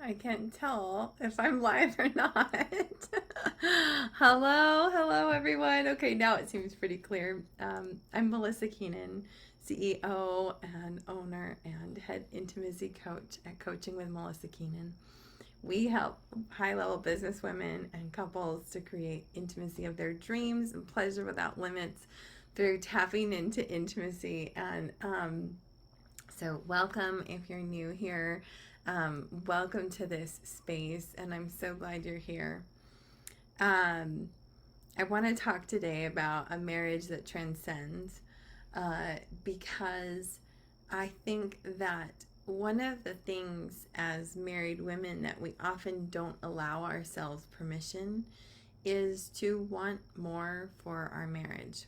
I can't tell if I'm live or not. Hello, everyone. Okay, now it seems pretty clear. I'm Melissa Keenan, CEO and owner and head intimacy coach at Coaching with Melissa Keenan. We help high level business women and couples to create intimacy of their dreams and pleasure without limits through tapping into intimacy. So, welcome if you're new here. Welcome to this space, and I'm so glad you're here. I want to talk today about a marriage that transcends because I think that one of the things as married women that we often don't allow ourselves permission is to want more for our marriage.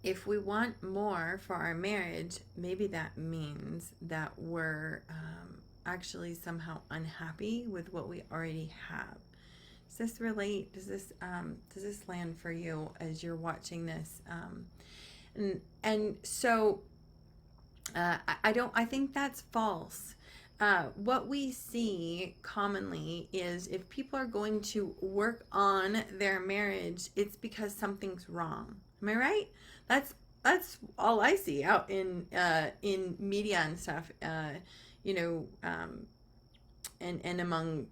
If we want more for our marriage, maybe that means that we're actually somehow unhappy with what we already have. Does this relate? Does this land for you as you're watching this? I think that's false. What we see commonly is if people are going to work on their marriage, it's because something's wrong. Am I right? That's all I see out in media and stuff. You know, and among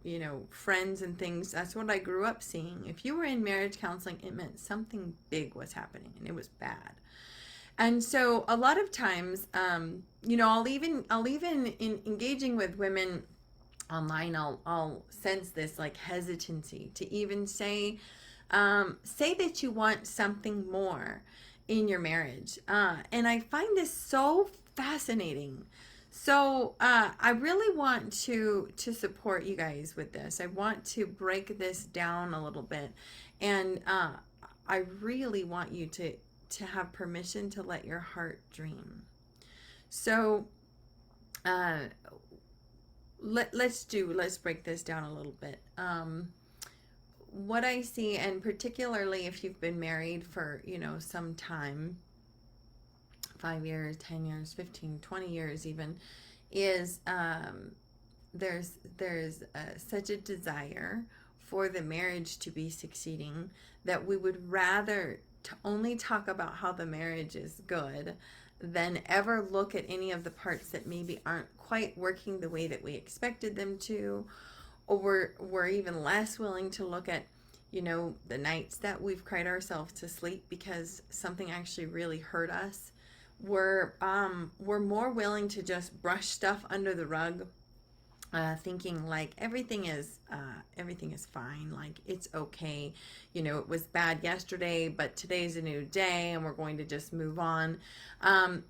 friends and things. That's what I grew up seeing. If you were in marriage counseling, it meant something big was happening and it was bad. And so a lot of times, I'll even in engaging with women online, I'll sense this like hesitancy to even say that you want something more in your marriage. And I find this so fascinating. So I really want to support you guys with this. I want to break this down a little bit, and I really want you to have permission to let your heart dream. So let's break this down a little bit. What I see, and particularly if you've been married for some time, 5 years, 10 years, 15, 20 years even, is there's such a desire for the marriage to be succeeding that we would rather only talk about how the marriage is good than ever look at any of the parts that maybe aren't quite working the way that we expected them to, or we're even less willing to look at the nights that we've cried ourselves to sleep because something actually really hurt us. We're more willing to just brush stuff under the rug, thinking like everything is fine, like it's okay. It was bad yesterday, but today's a new day, and we're going to just move on. So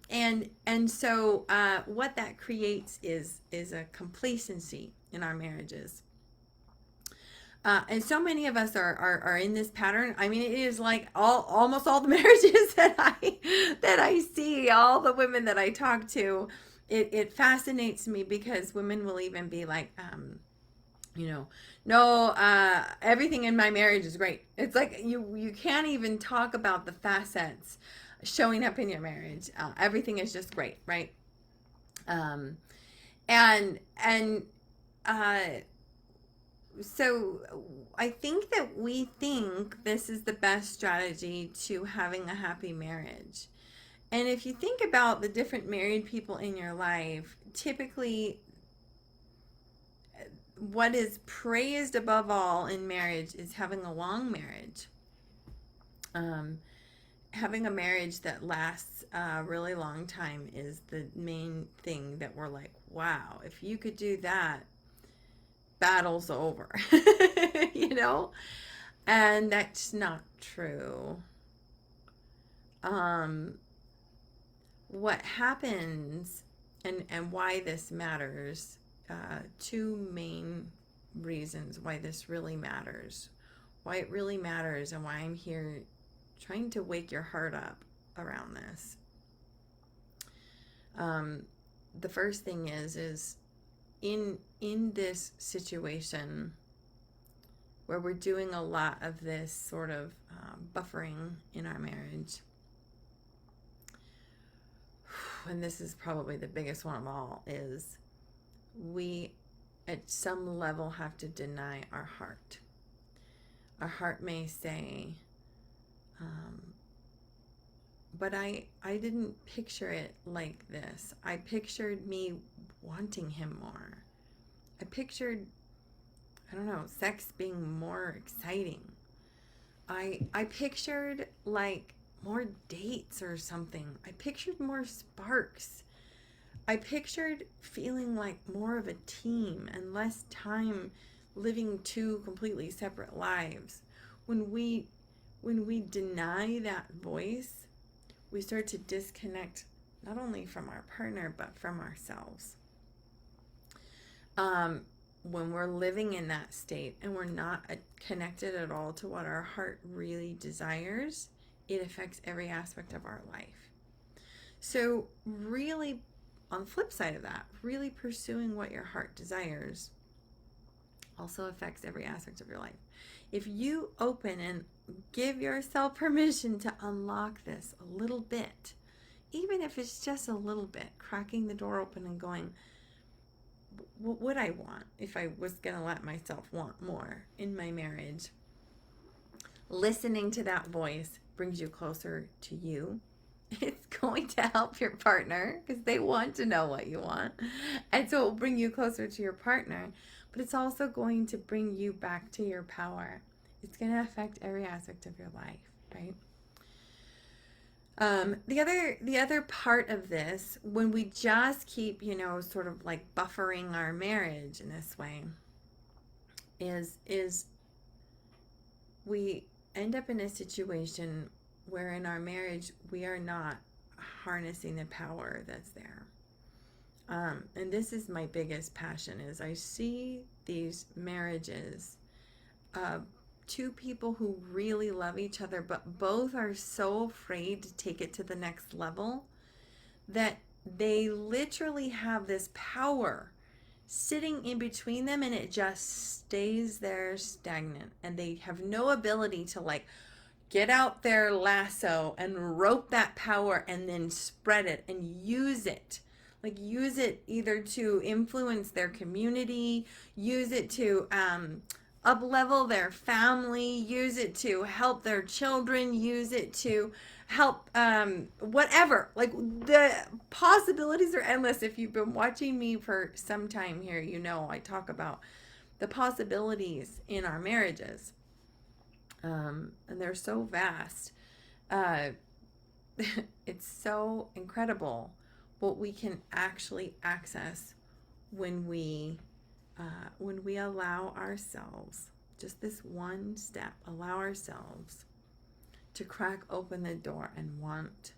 what that creates is a complacency in our marriages. And so many of us are in this pattern. I mean, it is like almost all the marriages that I see, all the women that I talk to. It fascinates me because women will even be like, no, everything in my marriage is great. It's like you can't even talk about the facets showing up in your marriage. Everything is just great, right? Um, and So I think that we think this is the best strategy to having a happy marriage. And if you think about the different married people in your life, typically what is praised above all in marriage is having a long marriage. Having a marriage that lasts a really long time is the main thing that we're like, wow, if you could do that, battle's over. And that's not true. What happens and why this matters, two main reasons why this really matters, why it really matters, and why I'm here trying to wake your heart up around this. The first thing is in this situation where we're doing a lot of this sort of buffering in our marriage, and this is probably the biggest one of all, is we at some level have to deny our heart. Our heart may say, but I didn't picture it like this. I pictured me wanting him more. I pictured, I don't know, sex being more exciting. I pictured like more dates or something. I pictured more sparks. I pictured feeling like more of a team and less time living two completely separate lives. When we deny that voice, we start to disconnect not only from our partner but from ourselves. When we're living in that state and we're not connected at all to what our heart really desires, it affects every aspect of our life. So really, on the flip side of that, really pursuing what your heart desires also affects every aspect of your life. If you open and give yourself permission to unlock this a little bit, even if it's just a little bit, cracking the door open and going, what would I want if I was going to let myself want more in my marriage? Listening to that voice brings you closer to you. It's going to help your partner because they want to know what you want. And so it will bring you closer to your partner, but it's also going to bring you back to your power. It's going to affect every aspect of your life, right? The other part of this, when we just keep, sort of like buffering our marriage in this way, is we end up in a situation where in our marriage we are not harnessing the power that's there. And this is my biggest passion, is I see these marriages, two people who really love each other, but both are so afraid to take it to the next level that they literally have this power sitting in between them, and it just stays there stagnant, and they have no ability to like get out their lasso and rope that power and then spread it and use it. Like use it either to influence their community, use it to up-level their family, use it to help their children, use it to help whatever. Like the possibilities are endless. If you've been watching me for some time here, you know I talk about the possibilities in our marriages. And they're so vast. It's so incredible what we can actually access when we allow ourselves, just this one step, allow ourselves to crack open the door and want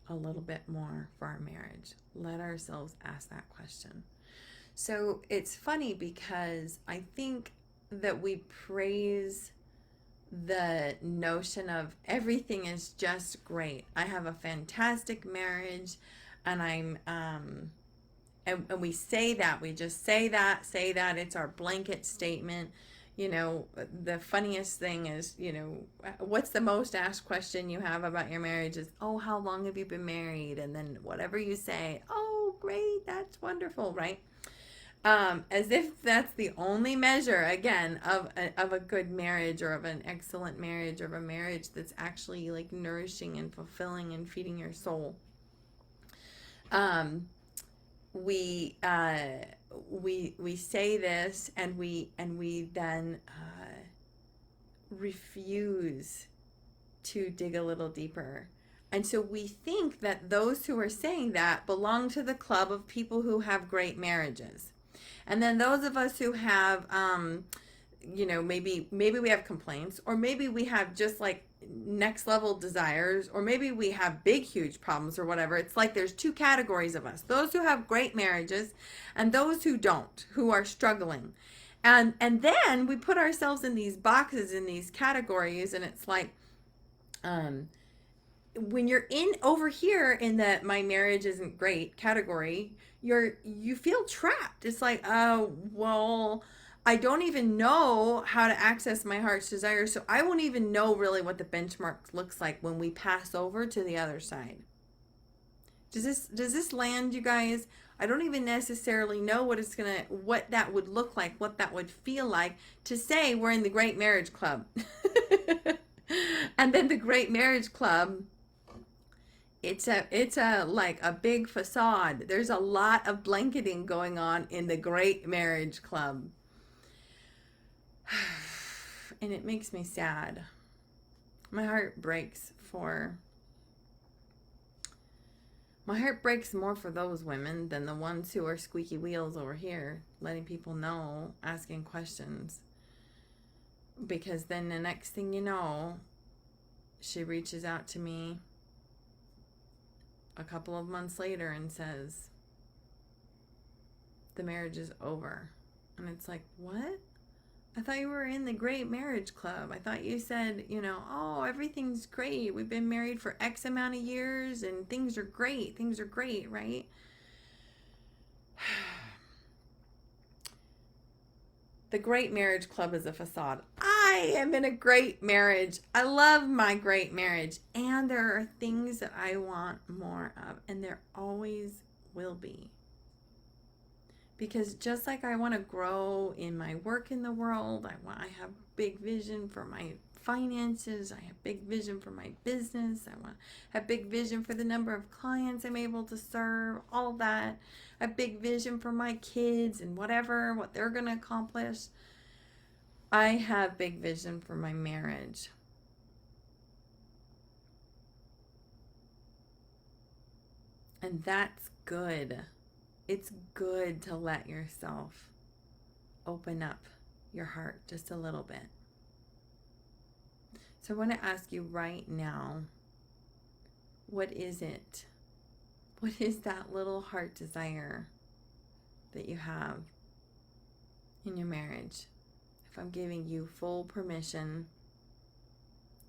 a little bit more for our marriage. Let ourselves ask that question. So it's funny because I think that we praise the notion of everything is just great. I have a fantastic marriage, and and we say that, we just say that, it's our blanket statement. The funniest thing is, what's the most asked question you have about your marriage is, oh, how long have you been married? And then whatever you say, oh, great, that's wonderful, right? As if that's the only measure, again, of a good marriage, or of an excellent marriage, or of a marriage that's actually like nourishing and fulfilling and feeding your soul. We say this, and we then refuse to dig a little deeper. And so we think that those who are saying that belong to the club of people who have great marriages. And then those of us who have, maybe we have complaints, or maybe we have just like next level desires, or maybe we have big, huge problems or whatever. It's like there's two categories of us: those who have great marriages and those who don't, who are struggling. And then we put ourselves in these boxes, in these categories, and it's like, when you're in over here in the my marriage isn't great category, you feel trapped. It's like, oh, well, I don't even know how to access my heart's desire, so I won't even know really what the benchmark looks like when we pass over to the other side. Does this land, you guys? I don't even necessarily know what that would look like, what that would feel like to say we're in the Great Marriage Club. And then the Great Marriage Club, it's a like a big facade. There's a lot of blanketing going on in the Great Marriage Club. And it makes me sad. My heart breaks more for those women than the ones who are squeaky wheels over here, letting people know, asking questions. Because then the next thing you know, she reaches out to me a couple of months later and says, the marriage is over. And it's like, what? I thought you were in the Great Marriage Club. I thought you said, oh, everything's great. We've been married for X amount of years and things are great. Things are great, right? The Great Marriage Club is a facade. I am in a great marriage. I love my great marriage. And there are things that I want more of. And there always will be. Because just like I want to grow in my work in the world, I have big vision for my finances, I have big vision for my business, I want to have big vision for the number of clients I'm able to serve, all that. I have big vision for my kids and what they're going to accomplish. I have big vision for my marriage. And that's good. It's good to let yourself open up your heart just a little bit. So I want to ask you right now, what is it? What is that little heart desire that you have in your marriage? If I'm giving you full permission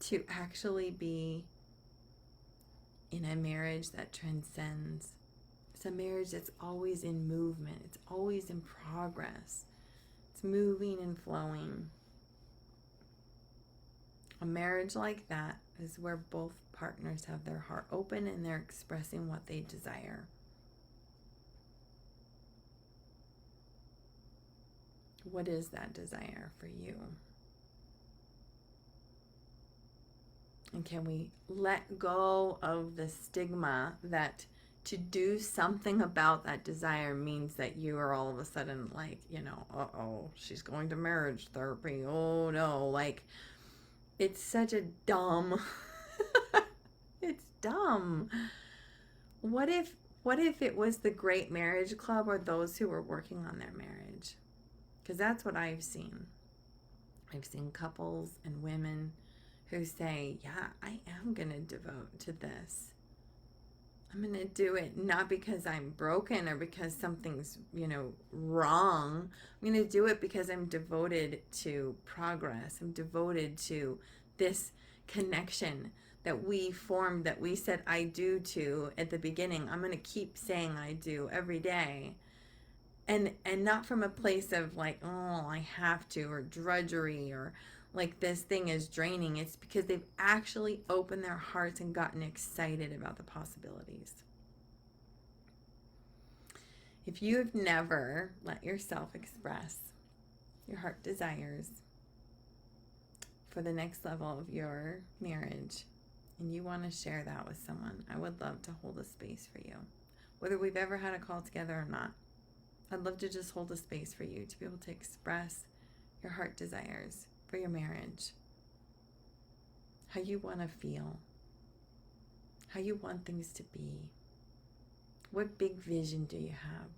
to actually be in a marriage that transcends. It's a marriage that's always in movement. It's always in progress. It's moving and flowing. A marriage like that is where both partners have their heart open and they're expressing what they desire. What is that desire for you? And can we let go of the stigma that to do something about that desire means that you are all of a sudden like, uh-oh, she's going to marriage therapy. Oh no, like it's such a dumb, it's dumb. What if it was the Great Marriage Club or those who were working on their marriage? Because that's what I've seen. I've seen couples and women who say, yeah, I am going to devote to this. I'm going to do it not because I'm broken or because something's, wrong. I'm going to do it because I'm devoted to progress. I'm devoted to this connection that we formed, that we said I do to at the beginning. I'm going to keep saying I do every day. And not from a place of like, oh, I have to, or drudgery, or like this thing is draining. It's because they've actually opened their hearts and gotten excited about the possibilities. If you have never let yourself express your heart desires for the next level of your marriage, and you want to share that with someone, I would love to hold a space for you. Whether we've ever had a call together or not, I'd love to just hold a space for you to be able to express your heart desires for your marriage, how you want to feel, how you want things to be. What big vision do you have?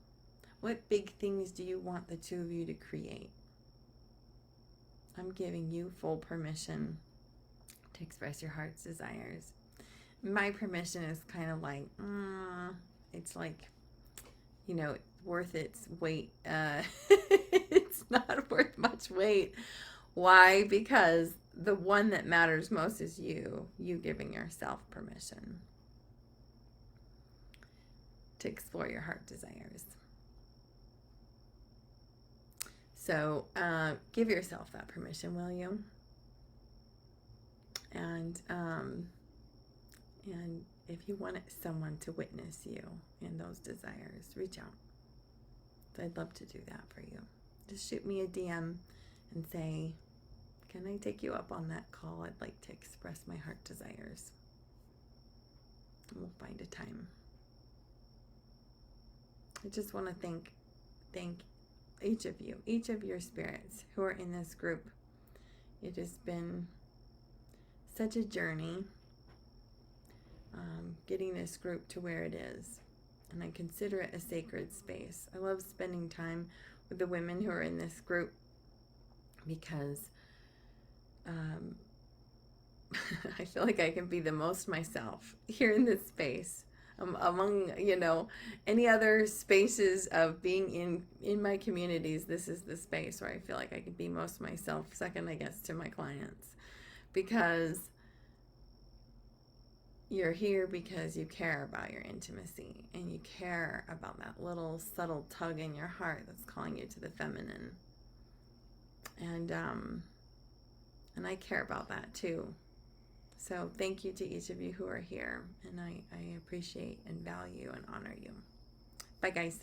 What big things do you want the two of you to create? I'm giving you full permission to express your heart's desires. My permission is kind of like, it's like, worth its weight. It's not worth much weight. Why? Because the one that matters most is you giving yourself permission to explore your heart desires. So give yourself that permission, will you? And if you want someone to witness you in those desires, reach out. I'd love to do that for you. Just shoot me a DM and say, can I take you up on that call? I'd like to express my heart desires. And we'll find a time. I just want to thank each of you, each of your spirits who are in this group. It has been such a journey getting this group to where it is. And I consider it a sacred space. I love spending time with the women who are in this group because I feel like I can be the most myself here in this space. Among, any other spaces of being in my communities, this is the space where I feel like I can be most myself, second, I guess, to my clients. Because you're here because you care about your intimacy and you care about that little subtle tug in your heart that's calling you to the feminine. And I care about that too. So thank you to each of you who are here, and I appreciate and value and honor you. Bye, guys.